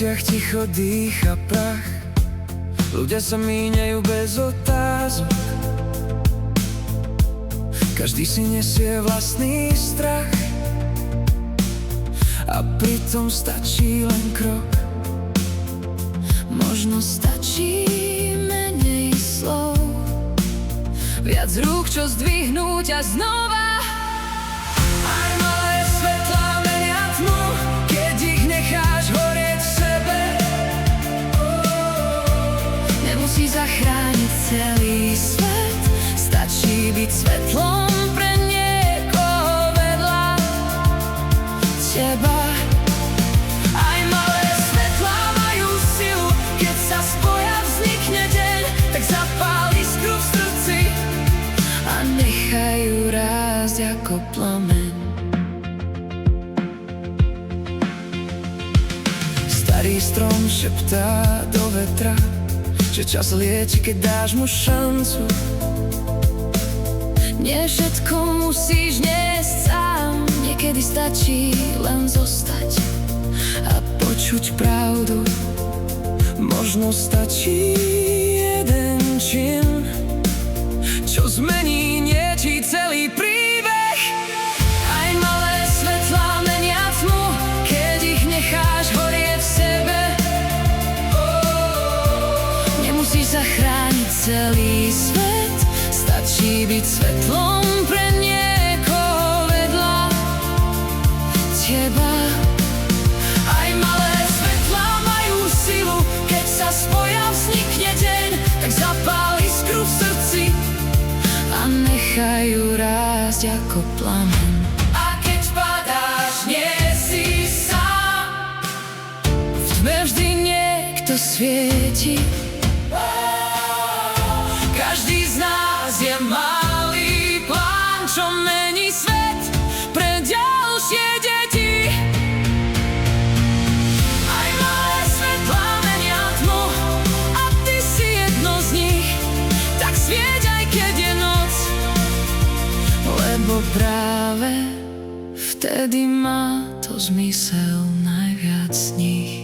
uliciach ticho dýcha prach. Ľudia sa míňajú bez otázok. Každý si nesie vlastný strach. A pritom stačí len krok. Možno stačí menej slov, viac rúk, čo zdvihnúť a znova. Aj malé svetlá menia tmu, keď ich necháš horieť v sebe. Nemusí zachrániť celý svet, stačí byť svetlom pre niekoho vedľa teba. Aj malé svetlá majú silu, keď sa spoja, vznikne deň. Tak zapál iskru v srdci a nechajú rásť ako plameň. Starý strom šeptá do vetra, že čas lieči, keď dáš mu šancu. Nie všetko musíš niesť sám, niekedy stačí len zostať a počuť pravdu. Možno stačí jeden čin, čo zmení niečí celý príbeh. Aj malé svetlá menia tmu, keď ich necháš horieť v sebe. Nemusíš zachrániť celý svet, stačí byť svetlom pre niekoho vedľa teba. Aj malé svetlá majú silu, keď sa spoja, vznikne deň. Tak zapál iskru v srdci a nechajú rásť ako plameň. A keď padáš, nie si sám, v tme vždy niekto svieti. Každý z nás je malý plán, čo mení svet pre ďalšie deti. Aj malé svetlá menia tmu a ty si jedno z nich. Tak svieť, aj keď je noc, lebo práve vtedy má to zmysel najviac z nich.